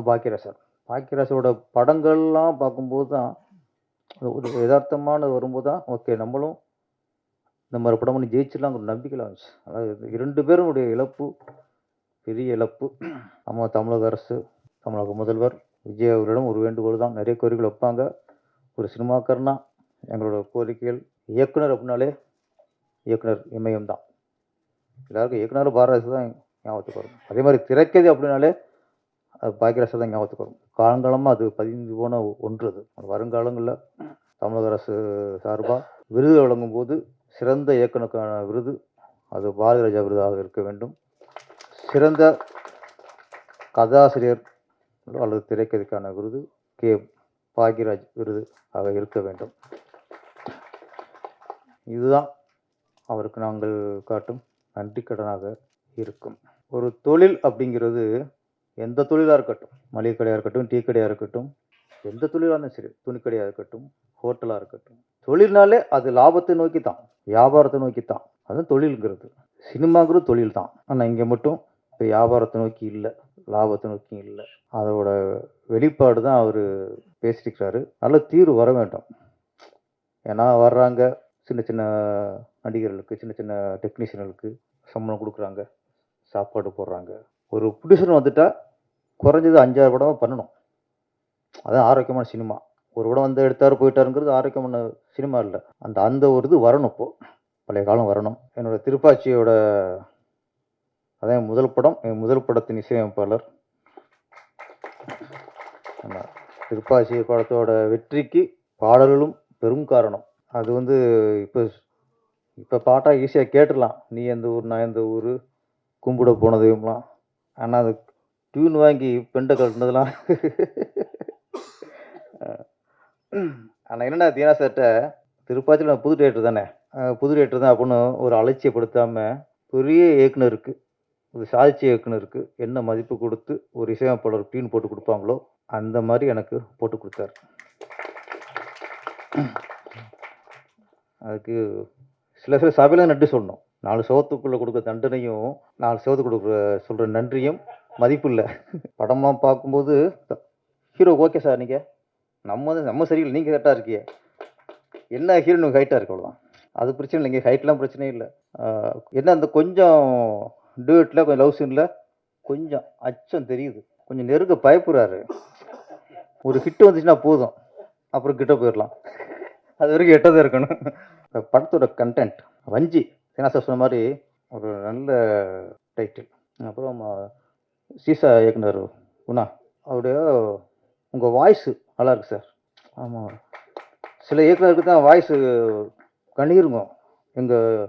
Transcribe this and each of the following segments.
பாக்கியராஜ். பாக்கியராஜோட படங்கள்லாம் பார்க்கும்போது தான் ஒரு எதார்த்தமான வரும்போது தான், ஓகே நம்மளும் இந்த மாரி படம் பண்ணி ஜெயிச்சிடலாங்கிற நம்பிக்கைலாம் வந்துச்சு. அதாவது 2 பேருடைய இழப்பு, பெரிய இழப்பு. நம்ம தமிழக அரசு, தமிழக முதல்வர் விஜய் அவர்களிடம் ஒரு வேண்டுகோள் தான். நிறைய கோரிக்கைகள் வைப்பாங்க. ஒரு சினிமாக்காரனா எங்களோட கோரிக்கைகள், இயக்குனர் அப்படின்னாலே இயக்குனர் இமயம் தான். எல்லாருக்கும் இயக்குனர் பாரதிராஜா தான் ஞாபகத்துக்கு வரும். அதே மாதிரி திரைக்கதை அப்படின்னாலே அது பாக்கியராஜா தான் ஞாபகத்துக்கு வரும். காலங்காலமாக அது பதிந்து போன ஒன்று அது. வருங்காலங்களில் தமிழக அரசு சார்பாக விருது வழங்கும்போது சிறந்த இயக்குனருக்கான விருது அது பாரதிராஜா விருதாக இருக்க வேண்டும். சிறந்த கதாசிரியர் அல்லது திரைக்கதைக்கான விருது கே பாக்யராஜ் விருது ஆக இருக்க வேண்டும். இதுதான் அவருக்கு நாங்கள் காட்டும் நன்றி கடனாக இருக்கும். ஒரு தொழில் அப்படிங்கிறது எந்த தொழிலாக இருக்கட்டும், மளிகை கடையாக இருக்கட்டும், டீ கடையாக இருக்கட்டும், எந்த தொழிலாக இருந்தாலும் சரி, துணிக்கடையாக இருக்கட்டும், ஹோட்டலாக இருக்கட்டும், தொழில்னாலே அது லாபத்தை நோக்கி தான், வியாபாரத்தை நோக்கி தான். அதுவும் தொழிலுங்கிறது. சினிமாங்கிறது தொழில் தான். ஆனால் இங்கே மட்டும் இப்போ வியாபாரத்தை நோக்கி இல்லை, லாபத்தை நோக்கி இல்லை. அதோட வெளிப்பாடு தான் அவர் பேசியிருக்கிறாரு. நல்ல தீர்வு வர வேண்டும். ஏன்னா வர்றாங்க சின்ன சின்ன நடிகர்களுக்கு, சின்ன சின்ன டெக்னீஷியனுக்கு சம்பளம் கொடுக்குறாங்க, சாப்பாடு போடுறாங்க. ஒரு ப்ரொடியூசர் வந்துட்டா குறைஞ்சது 5-6 படமாக பண்ணணும். அதான் ஆரோக்கியமான சினிமா. ஒரு படம் வந்து எடுத்தார் போயிட்டாருங்கிறது ஆரோக்கியமான சினிமா இல்லை. அந்த ஒரு இது வரணும். இப்போது பழைய காலம் வரணும். என்னோட திருப்பாச்சியோட அதான் என் முதல் படம், என் முதல் படத்தின் இசையமைப்பாளர். திருப்பாச்சி படத்தோட வெற்றிக்கு பாடல்களும் பெரும் காரணம். அது வந்து இப்போ பாட்டாக ஈஸியாக கேட்டுடலாம். நீ எந்த ஊர், நான் எந்த ஊர், கும்பிட போனதையும்லாம். ஆனால் அது டியூன் வாங்கி பெண்டை கழட்டினதுலாம். ஆனால் என்னென்னா தீனா சார்கிட்ட திருப்பாச்சியில் நான் புது டேரக்டர் தானே, புது டேரக்டர் தான் அப்படின்னு ஒரு அலட்சியப்படுத்தாமல் பெரிய இயக்குனருக்கு, ஒரு சாதிச்ச இயக்குனருக்கு என்ன மதிப்பு கொடுத்து ஒரு இசையமைப்பாளர் டியூன் போட்டு கொடுப்பாங்களோ அந்த மாதிரி எனக்கு போட்டு கொடுத்தாரு. அதுக்கு சில சபையில் நன்றி சொல்லணும். 4 சவத்துக்குள்ளே கொடுக்குற தண்டனையும் 4 சவத்துக்கு கொடுக்குற சொல்கிற நன்றியும் மதிப்பு இல்லை. படம்லாம் பார்க்கும்போது ஹீரோ ஓகே சார், நீங்கள் நம்ம சரியில்லை, நீங்கள் கரெக்டாக இருக்கீங்க, என்ன ஹீரோ நீங்கள் ஹைட்டாக இருக்கு, அவ்வளோதான். அது பிரச்சனை இல்லைங்க, ஹைட்லாம் பிரச்சனையே இல்லை. என்ன அந்த கொஞ்சம் டூயட்டில் கொஞ்சம் லவ் சீனில் கொஞ்சம் அச்சம் தெரியுது, கொஞ்சம் நெருங்க பயப்படுறாரு. ஒரு ஹிட்டு வந்துச்சுன்னா போதும், அப்புறம் கிட்ட போயிடலாம். அது வரைக்கும் எட்டதான் இருக்கணும். படத்தோட கண்டென்ட் வஞ்சி ஏன்னா சார் சொன்ன மாதிரி ஒரு நல்ல டைட்டில். அப்புறம் சீசா இயக்குனர் குணா அவருடைய உங்கள் வாய்ஸு நல்லா இருக்கு சார். ஆமாம், சில இயக்குனருக்கு தான் வாய்ஸு கண்ணீருங்க. எங்கள்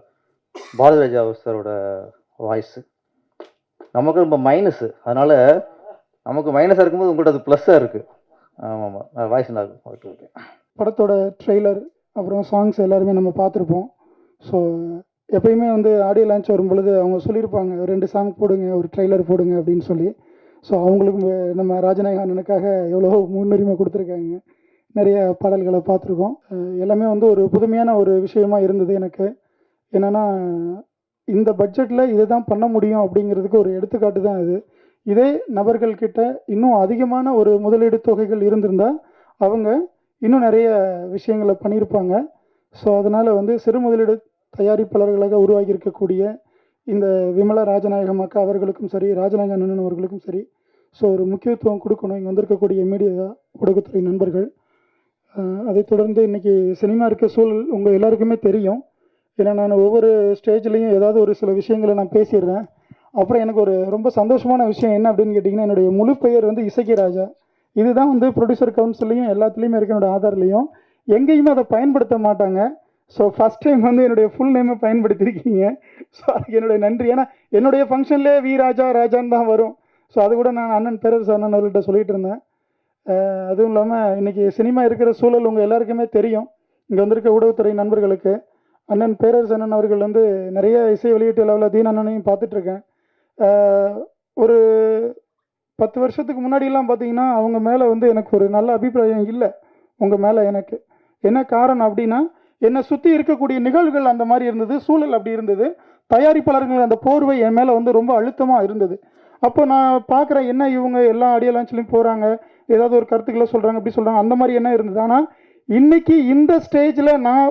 பாரதிராஜா சாரோட வாய்ஸு நமக்கு ரொம்ப மைனஸு, அதனால் நமக்கு மைனஸாக இருக்கும்போது உங்கள்கிட்ட அது ப்ளஸ்ஸாக இருக்குது. ஆமாம், வாய்ஸ் நல்லா இருக்கும். Okay okay. படத்தோட ட்ரெய்லர் அப்புறம் சாங்ஸ் எல்லாருமே நம்ம பார்த்துருப்போம். ஸோ எப்பயுமே வந்து ஆடியோ லான்ச் வரும்பொழுது அவங்க சொல்லியிருப்பாங்க, 2 சாங் போடுங்க, ஒரு ட்ரெய்லர் போடுங்க அப்படின்னு சொல்லி. ஸோ அவங்களுக்கு நம்ம ராஜநாயக அண்ணனுக்காக எவ்வளோ முன்னுரிமை கொடுத்துருக்காங்க. நிறைய பாடல்களை பார்த்துருக்கோம். எல்லாமே வந்து ஒரு புதுமையான ஒரு விஷயமா இருந்தது எனக்கு. என்னென்னா இந்த பட்ஜெட்டில் இதை தான் பண்ண முடியும் அப்படிங்கிறதுக்கு ஒரு எடுத்துக்காட்டு தான் இது. இதே நபர்கள்கிட்ட இன்னும் அதிகமான ஒரு முதலீடு தொகைகள் இருந்திருந்தால் அவங்க இன்னும் நிறைய விஷயங்களை பண்ணியிருப்பாங்க. ஸோ அதனால் வந்து சிறு முதலீடு தயாரிப்பாளர்களாக உருவாகி இருக்கக்கூடிய இந்த விமலா ராஜநாயகம் அக்கா அவர்களுக்கும் சரி, ராஜநாயக அண்ணன் அவர்களுக்கும் சரி, ஸோ ஒரு முக்கியத்துவம் கொடுக்கணும் இங்கே வந்திருக்கக்கூடிய மீடியா ஊடகத்துறை நண்பர்கள். அதைத் தொடர்ந்து இன்றைக்கி சினிமா இருக்க சூழல் உங்கள் எல்லாருக்குமே தெரியும். ஏன்னா நான் ஒவ்வொரு ஸ்டேஜ்லேயும் ஏதாவது ஒரு சில விஷயங்களை நான் பேசிடுறேன். அப்புறம் எனக்கு ஒரு ரொம்ப சந்தோஷமான விஷயம் என்ன அப்படின்னு கேட்டிங்கன்னா, என்னுடைய முழு பெயர் வந்து இசக்கி ராஜா. இதுதான் வந்து ப்ரொடியூசர் கவுன்சிலையும் எல்லாத்துலேயுமே இருக்க என்னோடய ஆதார்லேயும். எங்கேயுமே அதை பயன்படுத்த மாட்டாங்க. ஸோ ஃபஸ்ட் டைம் வந்து என்னுடைய ஃபுல் நேமை பயன்படுத்தியிருக்கீங்க. ஸோ அதுக்கு என்னுடைய நன்றி. ஏன்னா என்னுடைய ஃபங்க்ஷன்லேயே வி ராஜா ராஜான்னு தான் வரும். ஸோ அது கூட நான் அண்ணன் பேரரசு அண்ணன் அவர்கிட்ட சொல்லிகிட்டு இருந்தேன். அதுவும் இல்லாமல் இன்றைக்கி சினிமா இருக்கிற சூழல் உங்கள் எல்லாருக்குமே தெரியும். இங்கே வந்திருக்க ஊடகத்துறை நண்பர்களுக்கு அண்ணன் பேரரசு அண்ணன் அவர்கள் வந்து நிறைய இசை வெளியீட்டு அளவில் தீன அண்ணனையும் பார்த்துட்ருக்கேன். ஒரு 10 வருஷத்துக்கு முன்னாடியெல்லாம் பார்த்தீங்கன்னா அவங்க மேலே வந்து எனக்கு ஒரு நல்ல அபிப்பிராயம் இல்லை உங்கள் மேலே. எனக்கு என்ன காரணம் அப்படின்னா, என்னை சுற்றி இருக்கக்கூடிய நிகழ்வுகள் அந்த மாதிரி இருந்தது, சூழல் அப்படி இருந்தது, தயாரிப்பாளர்கள் அந்த போர்வை என் மேலே வந்து ரொம்ப அழுத்தமாக இருந்தது. அப்போ நான் பார்க்குறேன், என்ன இவங்க எல்லா ஆடியோ லான்ச்லையும் போகிறாங்க, ஏதாவது ஒரு கருத்துக்களை சொல்கிறாங்க, அப்படி சொல்கிறாங்க, அந்த மாதிரி என்ன இருந்தது. ஆனால் இன்னைக்கு இந்த ஸ்டேஜில் நான்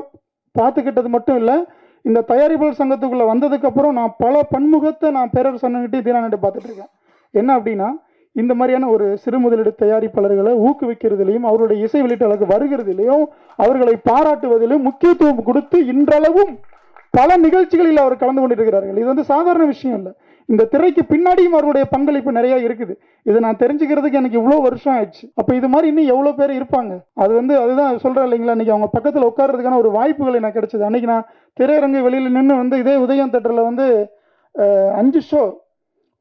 பார்த்துக்கிட்டது மட்டும் இல்லை, இந்த தயாரிப்பாளர் சங்கத்துக்குள்ளே வந்ததுக்கப்புறம் நான் பல பன்முகத்தை நான் பேரரசு அண்ணன்கிட்டே தீனானட்டு பார்த்துட்ருக்கேன். என்ன அப்படின்னா, இந்த மாதிரியான ஒரு சிறு முதலீடு தயாரிப்பாளர்களை ஊக்குவிக்கிறதுலையும் அவருடைய இசை வெளியீட்டாளருக்கு வருகிறதுலையும் அவர்களை பாராட்டுவதிலும் முக்கியத்துவம் கொடுத்து இன்றளவும் பல நிகழ்ச்சிகளில் அவர் கலந்து கொண்டிருக்கிறார்கள். இது வந்து சாதாரண விஷயம் இல்லை. இந்த திரைக்கு பின்னாடியும் அவருடைய பங்களிப்பு நிறைய இருக்குது. இதை நான் தெரிஞ்சுக்கிறதுக்கு எனக்கு இவ்வளோ வருஷம் ஆயிடுச்சு. அப்போ இது மாதிரி இன்னும் எவ்வளோ பேர் இருப்பாங்க. அது வந்து அதுதான் சொல்கிறேன் இல்லைங்களா, இன்றைக்கி அவங்க பக்கத்தில் உட்கார்றதுக்கான ஒரு வாய்ப்புகள் எனக்கு கிடைச்சது. அன்றைக்கி நான் திரையரங்கு வெளியில் நின்று வந்து இதே உதயம் தேட்டரில் வந்து 5 ஷோ,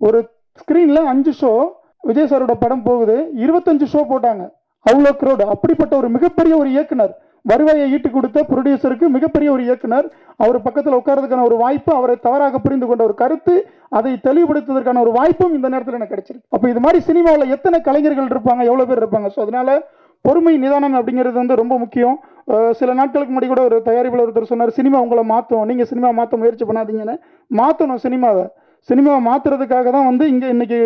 ஒரு ஸ்க்ரீனில் 5 ஷோ விஜய் சாரோட படம் போகுது, 25 ஷோ போட்டாங்க. அவ்வளோ க்ரௌட். அப்படிப்பட்ட ஒரு மிகப்பெரிய ஒரு இயக்குனர், வருவாயை ஈட்டு கொடுத்த ப்ரொடியூசருக்கு மிகப்பெரிய ஒரு இயக்குனர், அவர் பக்கத்தில் உட்கார்றதுக்கான ஒரு வாய்ப்பு, அவரை தவறாக புரிந்து கொண்ட ஒரு கருத்து, அதை தெளிவுபடுத்துவதற்கான ஒரு வாய்ப்பும் இந்த நேரத்தில் எனக்கு கிடைச்சிருக்கு. அப்போ இது மாதிரி சினிமாவில் எத்தனை கலைஞர்கள் இருப்பாங்க, எவ்வளோ பேர் இருப்பாங்க. ஸோ அதனால பொறுமை நிதானம் அப்படிங்கிறது வந்து ரொம்ப முக்கியம். சில நாட்களுக்கு முன்னாடி கூட ஒரு தயாரிப்பாளர் ஒருத்தர் சொன்னார், சினிமா உங்களை மாற்றும், நீங்கள் சினிமா மாற்ற முயற்சி பண்ணாதீங்கன்னு. மாற்றணும் சினிமாவை மாற்றுறதுக்காக தான் வந்து இங்கே இன்னைக்கு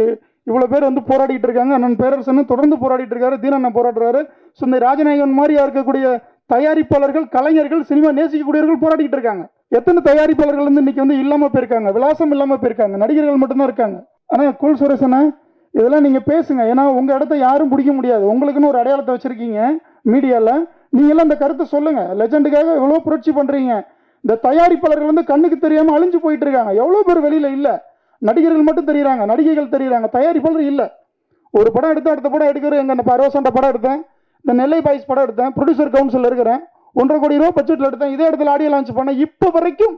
இவ்வளோ பேர் வந்து போராடிட்டு இருக்காங்க. அண்ணன் பேரரசன் தொடர்ந்து போராடிட்டு இருக்காரு, தீனண்ணன் போராடுறாரு. ஸோ இந்த ராஜநாயகன் மாதிரியா இருக்கக்கூடிய தயாரிப்பாளர்கள், கலைஞர்கள், சினிமா நேசிக்கக்கூடியவர்கள் போராடிட்டு இருக்காங்க. எத்தனை தயாரிப்பாளர்கள் வந்து இன்னைக்கு வந்து இல்லாமல் போயிருக்காங்க, விலாசம் இல்லாமல் போயிருக்காங்க, நடிகர்கள் மட்டும்தான் இருக்காங்க. ஆனால் கூல் சுரேசனா, இதெல்லாம் நீங்கள் பேசுங்க. ஏன்னா உங்கள் இடத்த யாரும் பிடிக்க முடியாது. உங்களுக்குன்னு ஒரு அடையாளத்தை வச்சுருக்கீங்க மீடியாவில். நீங்களாம் இந்த கருத்தை சொல்லுங்கள். லெஜண்டுக்காக எவ்வளோ புரட்சி பண்ணுறீங்க. இந்த தயாரிப்பாளர்கள் வந்து கண்ணுக்கு தெரியாமல் அழிஞ்சு போயிட்டு இருக்காங்க. எவ்வளோ பேர் வெளியில் இல்லை, நடிகர்கள் மட்டும் தெரியுறாங்க, நடிகைகள் தெரியுறாங்க, தயாரிப்பாளர் இல்லை. ஒரு படம் எடுத்து அடுத்த படம் எடுக்கிற எங்கள் பரோசண்ட படம் எடுத்தேன், இந்த நெல்லை பாய்ஸ் படம் எடுத்தேன், ப்ரொடியூசர் கவுன்சில் இருக்கிறேன், 1.5 கோடி ரூபா பட்ஜெட்டில் எடுத்தேன், இதே இடத்துல ஆடியோ லான்ச் பண்ணேன். இப்போ வரைக்கும்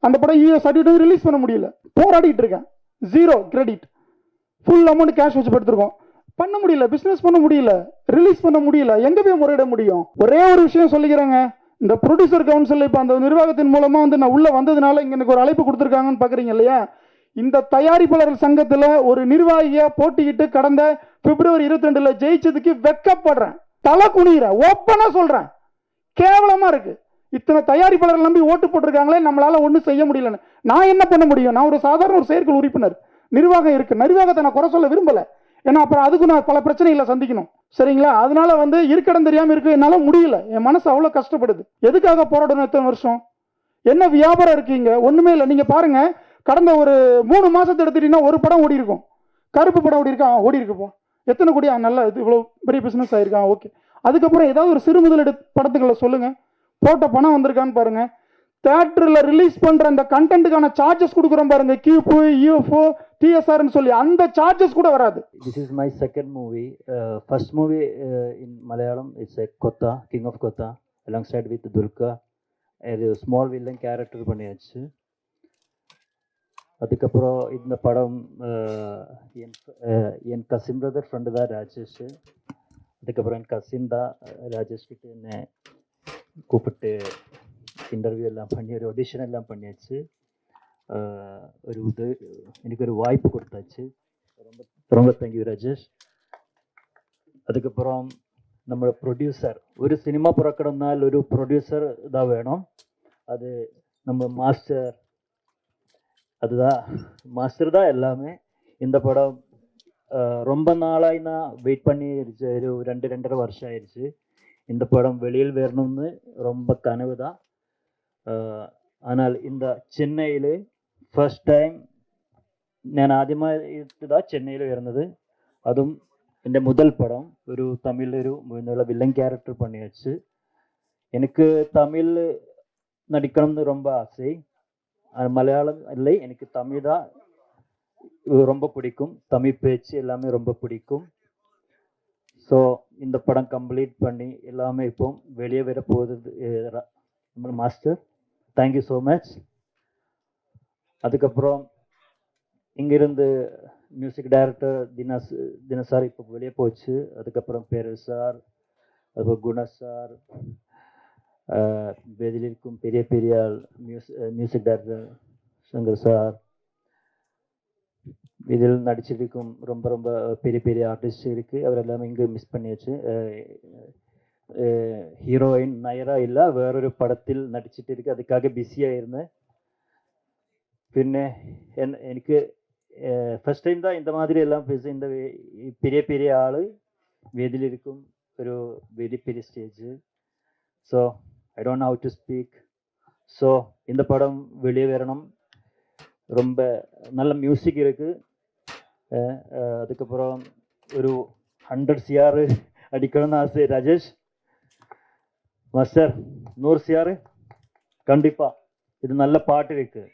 அந்த படம் சர்டிஃபிகேட் ரிலீஸ் பண்ண முடியல, போராடிட்டு இருக்கேன். 0 கிரெடிட், ஃபுல் அமௌண்ட் கேஷ் வச்சு எடுத்துருக்கோம், பண்ண முடியல, பிஸ்னஸ் பண்ண முடியல, ரிலீஸ் பண்ண முடியல. எங்கே போய் முறையிட முடியும்? ஒரே ஒரு விஷயம் சொல்லிக்கிறேங்க, இந்த ப்ரொடியூசர் கவுன்சில் இப்போ அந்த நிர்வாகத்தின் மூலமாக வந்து நான் உள்ளே வந்ததுனால இங்கே எனக்கு ஒரு அழைப்பு கொடுத்துருக்காங்கன்னு பார்க்குறீங்க இல்லையா. இந்த தயாரிப்பாளர் சங்கத்தில் ஒரு நிர்வாகியா போட்டியிட்டு கடந்த பிப்ரவரி 22 ஜெயிச்சதுக்கு வெக்கப்படுறேன், தலை குனிகிறேன், ஓப்பனா சொல்றேன். கேவலமா இருக்கு. இத்தனை தயாரிப்பாளர்கள் நம்பி ஓட்டு போட்டிருக்காங்களே, நம்மளால ஒன்றும் செய்ய முடியலன்னு. நான் என்ன பண்ண முடியும்? நான் ஒரு சாதாரண ஒரு செயற்குழு உறுப்பினர், நிர்வாகம் இருக்கு. நிர்வாகத்தை நான் குறை சொல்ல விரும்பல, ஏன்னா அப்புறம் அதுக்கு நான் பல பிரச்சனைகளை சந்திக்கணும். சரிங்களா? அதனால வந்து இருக்கடம் தெரியாம இருக்கு, என்னால முடியல. என் மனசு அவ்வளவு கஷ்டப்படுது. எதுக்காக போராடணும் இத்தனை வருஷம்? என்ன வியாபாரம் இருக்கீங்க? ஒண்ணுமே இல்லை. நீங்க பாருங்க, கடந்த ஒரு 3 மாசத்தை எடுத்துட்டீங்கன்னா ஒரு படம் ஓடி இருக்கும். கருப்பு படம் ஓடி இருக்கா? ஓடி இருக்குப்போ. எத்தனை கோடி? நல்லா, இது இவ்வளோ பெரிய பிஸ்னஸ் ஆயிருக்கான், ஓகே. அதுக்கப்புறம் ஏதாவது ஒரு சிறு முதலீடு படத்துக்களை சொல்லுங்க, போட்ட பணம் வந்திருக்கான்னு பாருங்க. தியேட்டரில் ரிலீஸ் பண்ற அந்த கண்டென்ட்டுக்கான சார்ஜஸ் கொடுக்குறோம் பாருங்க, கியூப்பு, யூஎஃப்ஓ, டிஎஸ்ஆர்னு சொல்லி, அந்த சார்ஜஸ் கூட வராது. This is my second movie. First movie in Malayalam is a Kotha, King of Kotha, alongside with Dulka. A small villain character பண்ணியாச்சு. அதுக்கப்புறம் இந்த படம் என் கசின் பிரதர் ஃப்ரெண்டு தான் ராஜேஷ். அதுக்கப்புறம் என் கசின் தான் ராஜேஷ் கிட்ட என்னை கூப்பிட்டு இன்டர்வியூ எல்லாம் பண்ணி ஒரு ஆடிஷன் எல்லாம் பண்ணியாச்சு. எனக்கு ஒரு வாய்ப்பு கொடுத்தாச்சு. ரொம்ப ரொம்ப தேங்க்யூ ராஜேஷ். அதுக்கப்புறம் நம்ம ப்ரொடியூசர், ஒரு சினிமா புறக்கணும்னால் ஒரு ப்ரொடியூசர் தான் வேணும். அது நம்ம மாஸ்டர், அதுதான் மாஸ்டர் தான் எல்லாமே. இந்த படம் ரொம்ப நாளாய் நான் வெயிட் பண்ணி ஒரு 2-2.5 வருஷம் ஆயிடுச்சு. இந்த படம் வெளியில் வரணும்னு ரொம்ப கனவு தான். ஆனால் இந்த சென்னையில் ஃபர்ஸ்ட் டைம் ഞാൻ ആദ്യമായിട്ട് தான் ചെന്നൈയിൽ വരുന്നത്. അതും എൻ്റെ മുതൽ പടം ഒരു തമിഴിലൊരു മുന്നുള്ള വില്ലൻ ക്യാരക്ടർ பண்ணியாச்சு. எனக்கு தமிழ் நடிக்கணும்னு ரொம்ப ஆசை. மலையாளம் இல்லை, எனக்கு தமிழ் தான் ரொம்ப பிடிக்கும். தமிழ் பேச்சு எல்லாமே ரொம்ப பிடிக்கும். ஸோ இந்த படம் கம்ப்ளீட் பண்ணி எல்லாமே இப்போ வெளியே வர போகுது நம்ம மாஸ்டர். Thank you so much. அதுக்கப்புறம் இங்கிருந்து மியூசிக் டைரக்டர் தினஸ் சார் இப்போ வெளியே போச்சு. அதுக்கப்புறம் பேரல் சார், அதுக்கப்புறம் குணஸ் சார், வெளியில் இருக்கும் பெரிய பெரிய மியூசிக் டைரக்டர் சங்கர் சார், இதில் நடிச்சிருக்கும் ரொம்ப ரொம்ப பெரிய பெரிய ஆர்டிஸ்ட் இருக்குது. அவர் எல்லாமே இங்கே மிஸ் பண்ணியாச்சு. ஹீரோயின் நயரா இல்லை, வேறொரு படத்தில் நடிச்சிட்டு இருக்கு, அதுக்காக பிஸியாக இருந்தேன். പിന്നെ എനിക്ക് ஃபர்ஸ்ட் டைம் தான் இந்த மாதிரி எல்லாம் பேச இந்த பெரிய பெரிய ஆள் வேதியில் இருக்கும் ஒரு வெரி பெரிய stage. So I don't have to speak. So இந்த படம் வெளியே வரணும். ரொம்ப நல்ல மியூசிக் இருக்குது. அதுக்கப்புறம் ஒரு 100 CR அடிக்கணும்னு ஆசை. ராஜேஷ் மாஸ்டர் 100 CR கண்டிப்பாக. இது நல்ல பாட்டு இருக்குது.